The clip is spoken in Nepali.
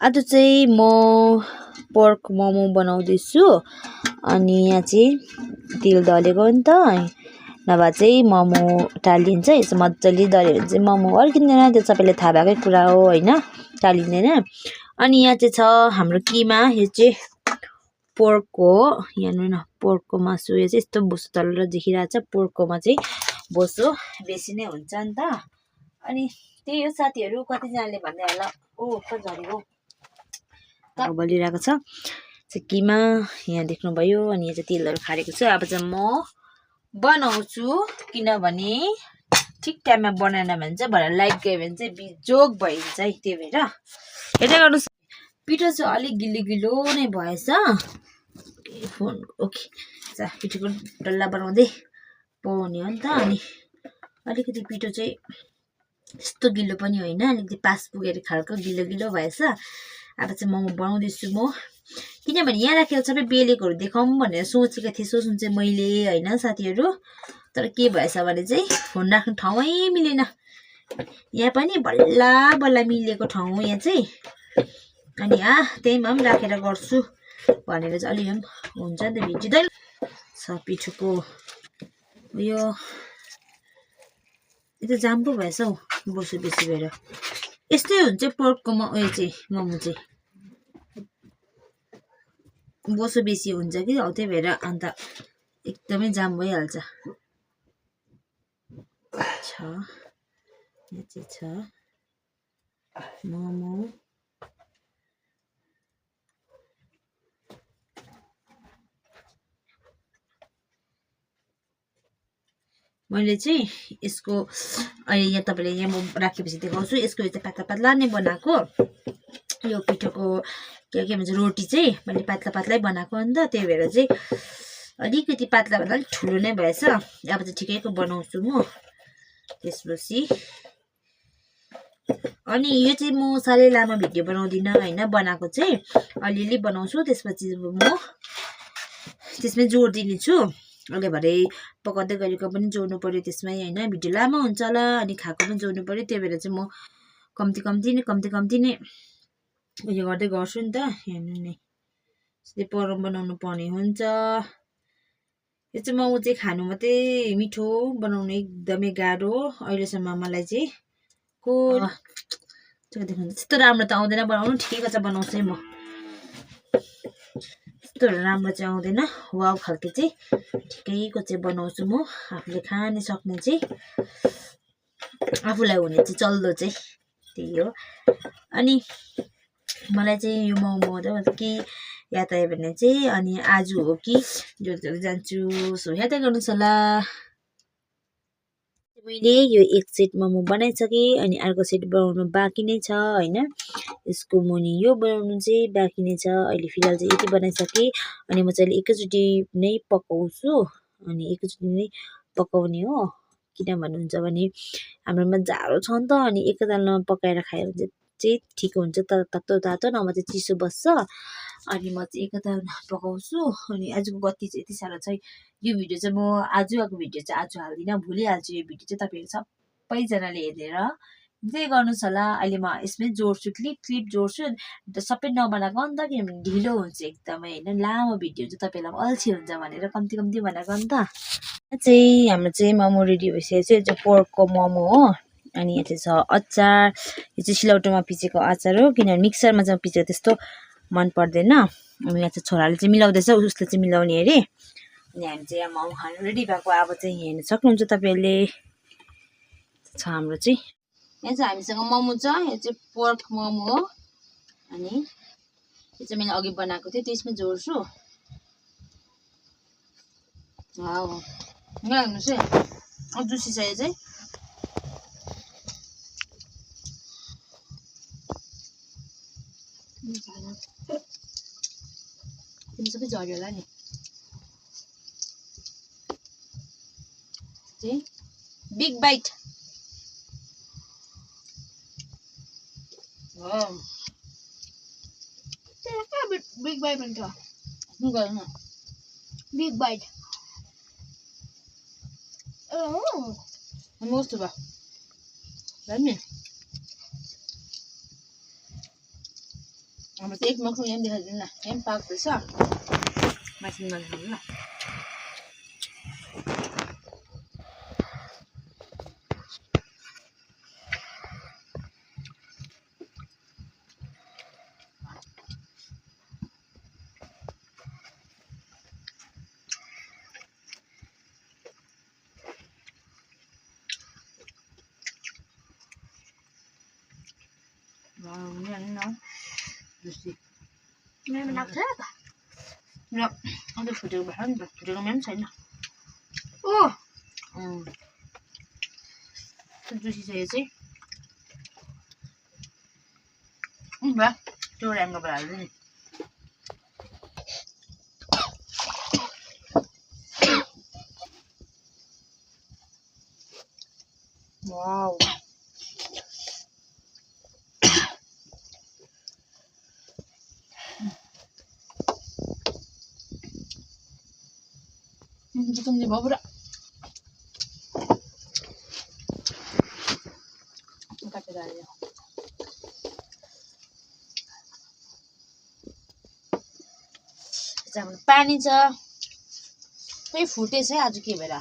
आज चाहिँ म पोर्क मोमो बनाउँदैछु। अनि यहाँ चाहिँ तेल दलेको नि त, नभए चाहिँ मोमो टालिन्छ। यसो मजाले दल्यो भने चाहिँ मोमो अड्किँदैन, त्यो सबैलाई थाहा भएकै कुरा हो होइन, टालिँदैन। अनि यहाँ चाहिँ छ हाम्रो किमा, यो चाहिँ पोर्कको हो। यहाँ हेर्नु न, पोर्कको मासु। यो चाहिँ यस्तो बोसो तल देखिरहेको छ। पोर्ककोमा चाहिँ बोसो बेसी नै हुन्छ नि त। अनि त्यही हो साथीहरू, कतिजनाले भन्दै होला ओ झरेको बलिरहेको छ किमा, यहाँ देख्नुभयो। अनि यहाँ चाहिँ तेलहरू खारेको छ। अब चाहिँ म बनाउँछु, किनभने ठिक टाइममा बनाएन भने चाहिँ भरे लाइट गयो भने चाहिँ बिजोग भइन्छ है। त्यही भएर हेर्दै गर्नुहोस्, पिठो चाहिँ अलिक गिलो गिलो नै भएछ। फोन ओके, पिठोको डल्ला बनाउँदै पाउने हो नि त। अनि अलिकति पिठो चाहिँ यस्तो गिलो पनि होइन, अलिकति पास पुगेर खालको गिलो गिलो भएछ। अब चाहिँ मोमो बनाउँदैछु म, किनभने यहाँ राखेर सबै बेलेकोहरू देखाउँ भनेर सोचेको थिएँ। सोच्नु चाहिँ मैले होइन साथीहरू, तर के भएछ भने चाहिँ फोन राख्ने ठाउँै मिलेन। यहाँ पनि बल्ल बल्ल मिलेको ठाउँ हो यहाँ चाहिँ। अनि त्यहीमा पनि राखेर गर्छु भनेर चाहिँ अलि हुन्छ नि त भिजिँदैन छ पिठोको यो त जाम पो भएछ हौ, बोसो बेसी भएर। यस्तै हुन्छ पोर्कको उयो चाहिँ मोमो चाहिँ बोसो बेसी हुन्छ कि, हौ त्यही भएर अन्त एकदमै जाम भइहाल्छ। यहाँ चाहिँ छ मोमो। मैले चाहिँ यसको अहिले यहाँ तपाईँले यहाँ म राखेपछि देखाउँछु। यसको यो चाहिँ पातला पातला नै बनाएको, यो पिठोको के भन्छ रोटी चाहिँ मैले पातला पातलै बनाएको नि त। त्यही भएर चाहिँ अलिकति पातला भन्दा अलिक ठुलो नै भएछ। अब चाहिँ ठिकैको बनाउँछु म त्यसपछि। अनि यो चाहिँ म साह्रै लामो भिडियो बनाउँदिनँ होइन, बनाएको चाहिँ अलिअलि बनाउँछु, त्यसपछि म त्यसमै जोड दिनेछु। अहिले भरे पकाउँदै गरेको पनि जोड्नु पर्यो त्यसमै होइन, भिडियो लामो हुन्छ होला। अनि खाएको पनि जोड्नु पर्यो, त्यही भएर चाहिँ म कम्ती कम्ती नै उयो गर्दै गर्छु नि त। हेर्नु नि, यसले बनाउनु पर्ने हुन्छ। यो चाहिँ मोमो चाहिँ खानु मात्रै मिठो, बनाउनु एकदमै गाह्रो। अहिलेसम्म मलाई चाहिँ देख्नु त्यस्तो राम्रो त आउँदैन बनाउनु, ठिकैको चाहिँ बनाउँछु म। त्यस्तो राम्रो चाहिँ आउँदैन, वाउ खालको चाहिँ ठिकैको चाहिँ बनाउँछु म। आफूले खाने सक्ने चाहिँ, आफूलाई हुने चाहिँ चल्दो चाहिँ त्यही हो। अनि मलाई चाहिँ यो मोमो मतलब के याद आयो भने चाहिँ, अनि आज हो कि जोड्दै जान्छु, सो यादै गर्नुहोस् होला। मैले यो एक सेट मोमो बनाइसकेँ, अनि अर्को सेट बनाउनु बाँकी नै छ होइन। यसको मुनि यो बनाउनु चाहिँ बाँकी नै छ। अहिले फिलहाल चाहिँ यति बनाइसकेँ। अनि म चाहिँ एकैचोटि नै पकाउँछु, अनि एकैचोटि नै पकाउने हो। किन भन्नुहुन्छ भने हाम्रोमा जाडो छ नि त, अनि एकैतालमा पकाएर खायो भने चाहिँ ठिक हुन्छ, तातो तातो, नभए चाहिँ चिसो बस्छ। अनि म चाहिँ एकैतालमा पकाउँछु। अनि आजको गति चाहिँ यति साह्रो छ। यो भिडियो चाहिँ म आज आएको भिडियो चाहिँ आज हाल्दिनँ, भोलि हाल्छु। यो भिडियो चाहिँ तपाईँहरू सबैजनाले हेरेर जे गर्नुहोस् होला। अहिले म यसमै जोड्छु, क्लिप जोड्छु, सबै नबनाएको नि त, किनभने ढिलो हुन्छ एकदमै होइन। लामो भिडियो चाहिँ तपाईँलाई अल्छी हुन्छ भनेर कम्ती बनाएको नि त। चाहिँ हाम्रो चाहिँ मोमो रेडी भइसकेको छ। यो चाहिँ पोर्कको मोमो हो। अनि यहाँ चाहिँ छ अचार, यो चाहिँ सिलौटोमा पिसेको अचार हो, किनभने मिक्सरमा चाहिँ पिसेको त्यस्तो मन पर्दैन। अनि यहाँ चाहिँ छोराले चाहिँ मिलाउँदैछ, उसले चाहिँ मिलाउने अरे। अनि हामी चाहिँ यहाँ मोमो खानु रेडी भएको, अब चाहिँ हेर्न सक्नुहुन्छ तपाईँहरूले। छ हाम्रो चाहिँ यहाँ चाहिँ हामीसँग मोमो छ, यो चाहिँ पोर्क मोमो हो। अनि यो चाहिँ मैले अघि बनाएको थिएँ, त्यसमै जोड्छु। यहाँ हेर्नुहोस् है, जुसी छ यो चाहिँ। सबै झऱ्यो होला नि। बिग बाइट बिग बाइट भन्छ, बिग बाइट कस्तो भयो नि। हाम्रो चाहिँ एक मखु यहाँ देखाइदिनु न यहाँ पाक्दैछ मासिनमा खानु ल मेरो लाग्छ त ल अन्त फुटेको भएर नि त फुटेको पनि छैन ओ जुसी छ यो चाहिँ ल त्यो ऱ्यामको हाल्दै नि वाउ चिकन चाहिँ भयो पुरा काटेर हाल्यो पानी छ खै फुटेछ है आज के भएर